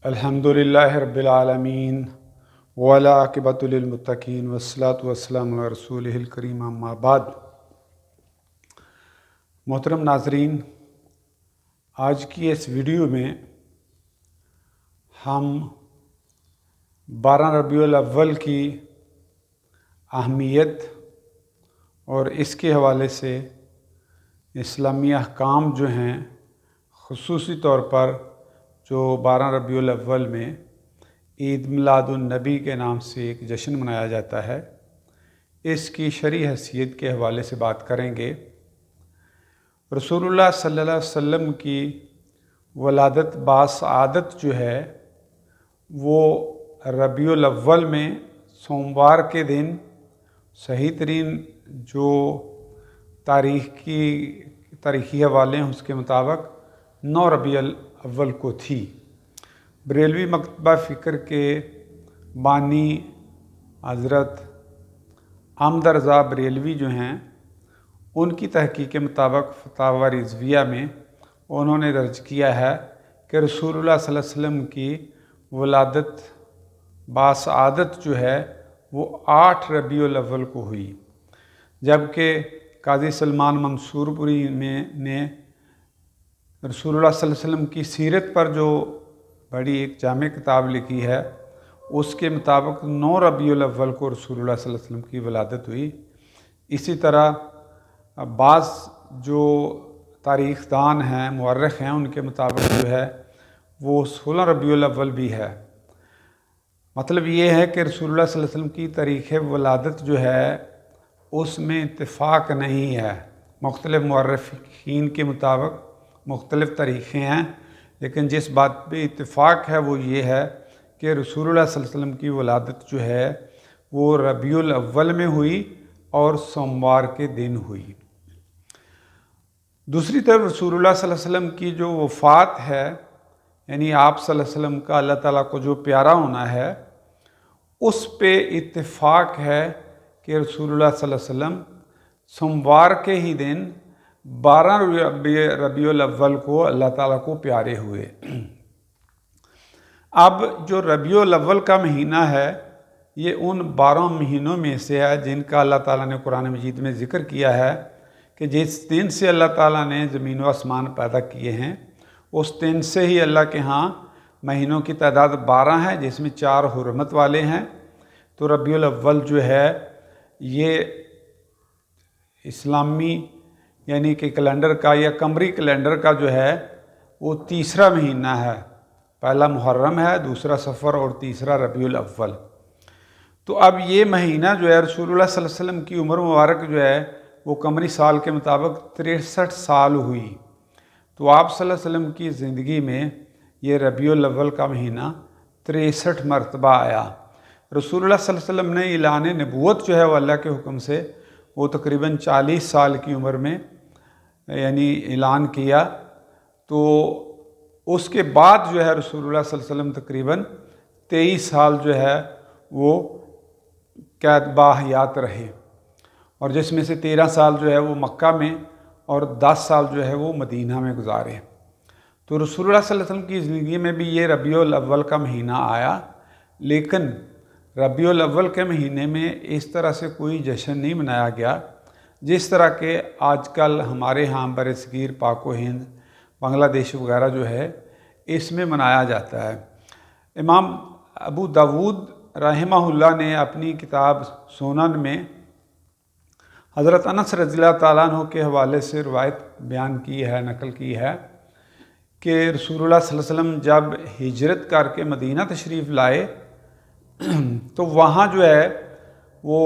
الحمدللہ رب العالمین والعاقبۃ للمتقین والصلاۃ والسلام علی رسولہ الکریم اما بعد۔ محترم ناظرین، آج کی اس ویڈیو میں ہم 12 ربیع الاول کی اہمیت اور اس کے حوالے سے اسلامی احکام جو ہیں، خصوصی طور پر جو 12 ربیع الاول میں عید میلاد النبی کے نام سے ایک جشن منایا جاتا ہے، اس کی شرعی حیثیت کے حوالے سے بات کریں گے۔ رسول اللہ صلی اللہ علیہ وسلم کی ولادت باسعادت جو ہے وہ ربیع الاول میں سوموار کے دن صحیح ترین جو تاریخی حوالے ہیں اس کے مطابق 9 ربیع الاول کو تھی۔ بریلوی مکتبہ فکر کے بانی حضرت احمد رضا بریلوی جو ہیں، ان کی تحقیق کے مطابق فتاوی رضویہ میں انہوں نے درج کیا ہے کہ رسول اللہ صلی اللہ علیہ وسلم کی ولادت باسعادت جو ہے وہ 8 ربیع الاول کو ہوئی، جبکہ قاضی سلمان منصور پوری نے رسول اللہ صلی اللہ علیہ وسلم کی سیرت پر جو بڑی ایک جامع کتاب لکھی ہے، اس کے مطابق 9 ربیع الاول کو رسول اللہ صلی اللہ علیہ وسلم کی ولادت ہوئی۔ اسی طرح بعض جو تاریخ دان ہیں، مورخ ہیں، ان کے مطابق جو ہے وہ 16 ربیع الاول بھی ہے۔ مطلب یہ ہے کہ رسول اللہ صلی اللہ علیہ وسلم کی تاریخ ولادت جو ہے اس میں اتفاق نہیں ہے۔ مختلف مورخین کے مطابق مختلف تاریخیں ہیں، لیکن جس بات پہ اتفاق ہے وہ یہ ہے کہ رسول اللہ صلی اللہ علیہ وسلم کی ولادت جو ہے وہ ربیع الاول میں ہوئی اور سوموار کے دن ہوئی۔ دوسری طرف رسول اللہ صلی اللہ علیہ وسلم کی جو وفات ہے، یعنی آپ صلی اللہ علیہ وسلم کا اللہ تعالیٰ کو جو پیارا ہونا ہے، اس پہ اتفاق ہے کہ رسول اللہ صلی اللہ علیہ وسلم سوموار کے ہی دن 12 ربیع الاول کو اللہ تعالیٰ کو پیارے ہوئے۔ اب جو ربیع الاول کا مہینہ ہے یہ ان 12 مہینوں میں سے ہے جن کا اللہ تعالیٰ نے قرآن مجید میں ذکر کیا ہے کہ جس دن سے اللہ تعالیٰ نے زمین و آسمان پیدا کیے ہیں اس دن سے ہی اللہ کے ہاں مہینوں کی تعداد 12 ہے، جس میں 4 حرمت والے ہیں۔ تو ربیع الاول جو ہے یہ اسلامی یعنی کہ کیلنڈر کا یا قمری کیلنڈر کا جو ہے وہ تیسرا مہینہ ہے۔ پہلا محرم ہے، دوسرا صفر اور تیسرا ربیع الاول۔ تو اب یہ مہینہ جو ہے رسول اللہ صلی اللہ علیہ وسلم کی عمر مبارک جو ہے وہ قمری سال کے مطابق 63 سال ہوئی۔ تو آپ صلی اللہ علیہ وسلم کی زندگی میں یہ ربیع الاول کا مہینہ 63 مرتبہ آیا۔ رسول اللہ صلی اللہ علیہ وسلم نے اعلان نبوت جو ہے وہ اللہ کے حکم سے وہ تقریباً 40 سال کی عمر میں یعنی اعلان کیا۔ تو اس کے بعد جو ہے رسول اللہ صلی اللہ علیہ وسلم تقریباً 23 سال جو ہے وہ قید باحیات رہے، اور جس میں سے 13 سال جو ہے وہ مکہ میں اور 10 سال جو ہے وہ مدینہ میں گزارے۔ تو رسول اللہ صلی اللہ علیہ وسلم کی زندگی میں بھی یہ ربیع الاول کا مہینہ آیا، لیکن ربیع الاول کے مہینے میں اس طرح سے کوئی جشن نہیں منایا گیا جس طرح کہ آج کل ہمارے ہاں برصغیر پاک و ہند، بنگلہ دیش وغیرہ جو ہے اس میں منایا جاتا ہے۔ امام ابو داود رحمہ اللہ نے اپنی کتاب سنن میں حضرت انس رضی اللہ تعالیٰ عنہ کے حوالے سے روایت بیان کی ہے، نقل کی ہے کہ رسول اللہ صلی اللہ علیہ وسلم جب ہجرت کر کے مدینہ تشریف لائے تو وہاں جو ہے وہ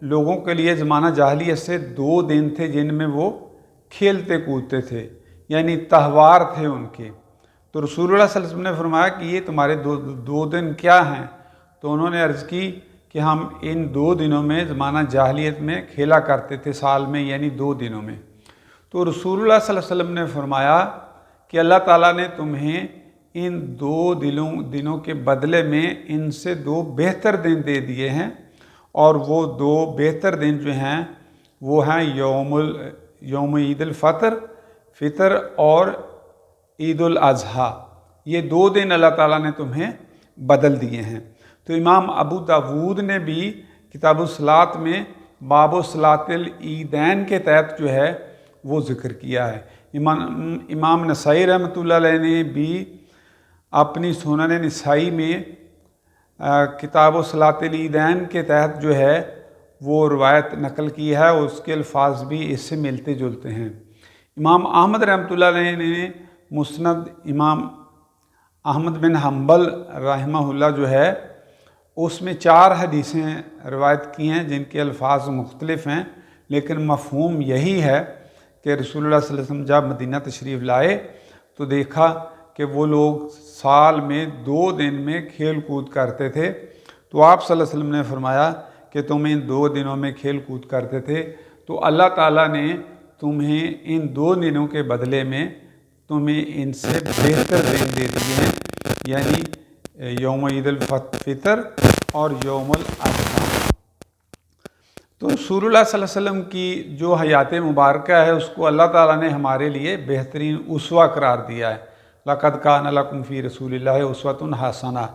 لوگوں کے لیے زمانہ جاہلیت سے 2 دن تھے جن میں وہ کھیلتے کودتے تھے، یعنی تہوار تھے ان کے۔ تو رسول اللہ صلی اللہ علیہ وسلم نے فرمایا کہ یہ تمہارے دو دن کیا ہیں؟ تو انہوں نے عرض کی کہ ہم ان 2 دنوں میں زمانہ جاہلیت میں کھیلا کرتے تھے، سال میں یعنی 2 دنوں میں۔ تو رسول اللہ صلی اللہ علیہ وسلم نے فرمایا کہ اللہ تعالیٰ نے تمہیں ان 2 دنوں کے بدلے میں ان سے 2 بہتر دن دے دیے ہیں، اور وہ 2 بہتر دن جو ہیں وہ ہیں یوم عید الفطر اور عید الاضحیٰ، یہ 2 دن اللہ تعالیٰ نے تمہیں بدل دیے ہیں۔ تو امام ابو داود نے بھی کتاب الصلاۃ میں باب صلاۃ العیدین کے تحت جو ہے وہ ذکر کیا ہے۔ امام نسائی رحمۃ اللہ علیہ نے بھی اپنی سنن نسائی میں کتاب صلاۃ العیدین کے تحت جو ہے وہ روایت نقل کی ہے، اور اس کے الفاظ بھی اس سے ملتے جلتے ہیں۔ امام احمد رحمۃ اللہ علیہ نے مسند امام احمد بن حنبل رحمہ اللہ جو ہے اس میں 4 حدیثیں روایت کی ہیں جن کے الفاظ مختلف ہیں، لیکن مفہوم یہی ہے کہ رسول اللہ صلی اللہ علیہ وسلم جب مدینہ تشریف لائے تو دیکھا کہ وہ لوگ سال میں 2 دن میں کھیل کود کرتے تھے، تو آپ صلی اللہ علیہ وسلم نے فرمایا کہ تم ان 2 دنوں میں کھیل کود کرتے تھے تو اللہ تعالیٰ نے تمہیں ان 2 دنوں کے بدلے میں تمہیں ان سے بہتر دن دے دیے ہیں، یعنی یوم عید الفطر اور یوم الاضحیٰ۔ تو رسول اللہ صلی اللہ علیہ وسلم کی جو حیات مبارکہ ہے اس کو اللہ تعالیٰ نے ہمارے لیے بہترین اسوہ قرار دیا ہے۔ لَقَدْ كَانَ لَكُمْ فِي رَسُولِ اللَّهِ أُسْوَةٌ حَسَنَةٌ،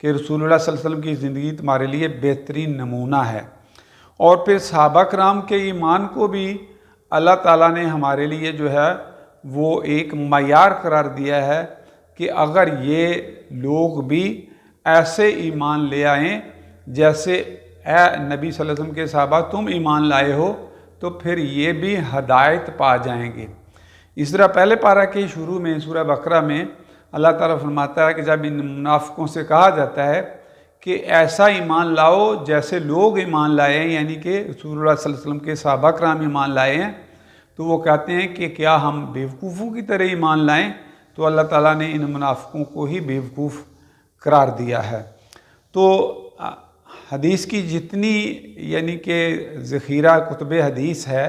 کہ رسول اللہ صلی اللہ علیہ وسلم کی زندگی تمہارے لیے بہترین نمونہ ہے۔ اور پھر صحابہ کرام کے ایمان کو بھی اللہ تعالیٰ نے ہمارے لیے جو ہے وہ ایک معیار قرار دیا ہے کہ اگر یہ لوگ بھی ایسے ایمان لے آئیں جیسے اے نبی صلی اللہ علیہ وسلم کے صحابہ تم ایمان لائے ہو، تو پھر یہ بھی ہدایت پا جائیں گے۔ اس طرح پہلے پارہ کے شروع میں سورہ بقرہ میں اللہ تعالیٰ فرماتا ہے کہ جب ان منافقوں سے کہا جاتا ہے کہ ایسا ایمان لاؤ جیسے لوگ ایمان لائے ہیں، یعنی کہ رسول اللہ صلی اللہ علیہ وسلم کے صحابہ کرام ایمان لائے ہیں، تو وہ کہتے ہیں کہ کیا ہم بیوقوفوں کی طرح ایمان لائیں؟ تو اللہ تعالیٰ نے ان منافقوں کو ہی بیوقوف قرار دیا ہے۔ تو حدیث کی جتنی یعنی کہ ذخیرہ کتب حدیث ہے،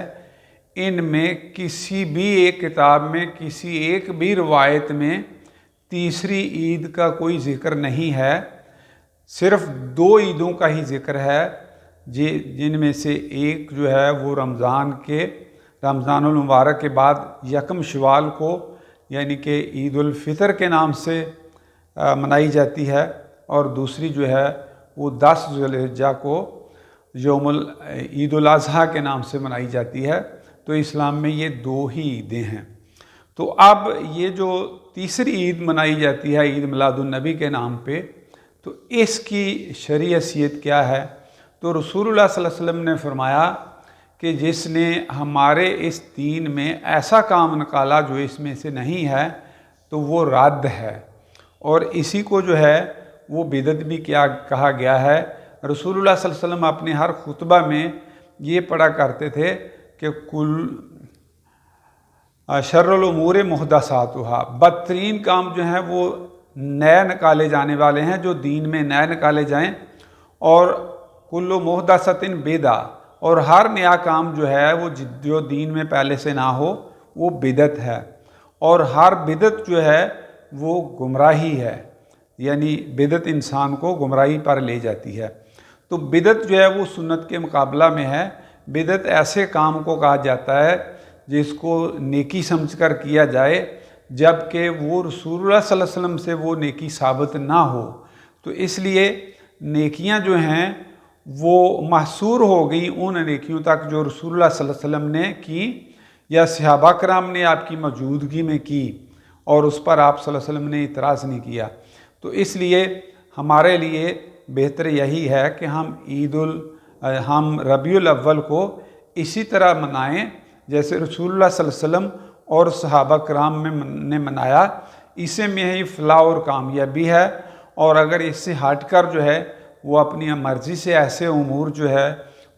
ان میں کسی بھی ایک کتاب میں کسی ایک بھی روایت میں تیسری عید کا کوئی ذکر نہیں ہے، صرف 2 عیدوں کا ہی ذکر ہے، جن میں سے ایک جو ہے وہ رمضان المبارک کے بعد 1 شوال کو یعنی کہ عید الفطر کے نام سے منائی جاتی ہے، اور دوسری جو ہے وہ 10 ذی الحجہ کو عید الاضحیٰ کے نام سے منائی جاتی ہے۔ تو اسلام میں یہ 2 ہی عیدیں ہیں۔ تو اب یہ جو تیسری عید منائی جاتی ہے عید میلاد النبی کے نام پہ، تو اس کی شرعی حیثیت کیا ہے؟ تو رسول اللہ صلی اللہ علیہ وسلم نے فرمایا کہ جس نے ہمارے اس دین میں ایسا کام نکالا جو اس میں سے نہیں ہے تو وہ رد ہے، اور اسی کو جو ہے وہ بدعت بھی کیا کہا گیا ہے۔ رسول اللہ صلی اللہ علیہ وسلم اپنے ہر خطبہ میں یہ پڑھا کرتے تھے کہ کل شر الامور محدثاتھا، بدترین کام جو ہیں وہ نئے نکالے جانے والے ہیں، جو دین میں نئے نکالے جائیں، اور کل محدثۃ بدعہ، اور ہر نیا کام جو ہے وہ جو دین میں پہلے سے نہ ہو وہ بدعت ہے، اور ہر بدعت جو ہے وہ گمراہی ہے، یعنی بدعت انسان کو گمراہی پر لے جاتی ہے۔ تو بدعت جو ہے وہ سنت کے مقابلہ میں ہے۔ بدعت ایسے کام کو کہا جاتا ہے جس کو نیکی سمجھ کر کیا جائے، جبکہ وہ رسول اللہ صلی اللہ علیہ وسلم سے وہ نیکی ثابت نہ ہو۔ تو اس لیے نیکیاں جو ہیں وہ محصور ہو گئیں ان نیکیوں تک جو رسول اللہ صلی اللہ علیہ وسلم نے کی یا صحابہ کرام نے آپ کی موجودگی میں کی، اور اس پر آپ صلی اللہ علیہ وسلم نے اعتراض نہیں کیا۔ تو اس لیے ہمارے لیے بہتر یہی ہے کہ ہم ربیع الاول کو اسی طرح منائیں جیسے رسول اللہ صلی اللہ علیہ وسلم اور صحابہ کرام نے منایا۔ اسے میں ہی فلاح اور کامیابی ہے، اور اگر اس سے ہٹ کر جو ہے وہ اپنی مرضی سے ایسے امور جو ہے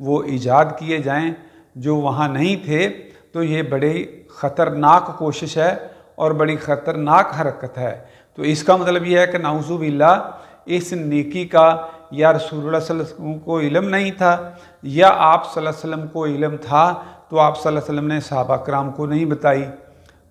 وہ ایجاد کیے جائیں جو وہاں نہیں تھے، تو یہ بڑی خطرناک کوشش ہے اور بڑی خطرناک حرکت ہے۔ تو اس کا مطلب یہ ہے کہ نعوذ باللہ اس نیکی کا یا رسول اللہ صلی اللہ علیہ وسلم کو علم نہیں تھا، یا آپ صلی اللہ علیہ وسلم کو علم تھا تو آپ صلی اللہ علیہ وسلم نے صحابہ کرام کو نہیں بتائی۔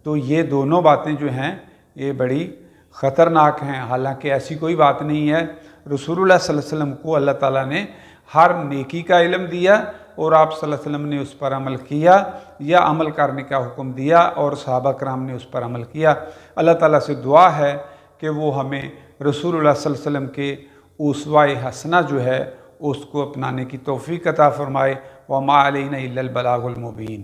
تو یہ دونوں باتیں جو ہیں یہ بڑی خطرناک ہیں، حالانکہ ایسی کوئی بات نہیں ہے۔ رسول اللہ صلی اللہ علیہ وسلم کو اللہ تعالیٰ نے ہر نیکی کا علم دیا، اور آپ صلی اللہ علیہ وسلم نے اس پر عمل کیا یا عمل کرنے کا حکم دیا، اور صحابہ کرام نے اس پر عمل کیا۔ اللہ تعالیٰ سے دعا ہے کہ وہ ہمیں رسول اللہ صلی اللہ علیہ وسلم کے اسوہ حسنہ جو ہے اس کو اپنانے کی توفیق عطا فرمائے۔ وما علینا الا البلاغ المبین۔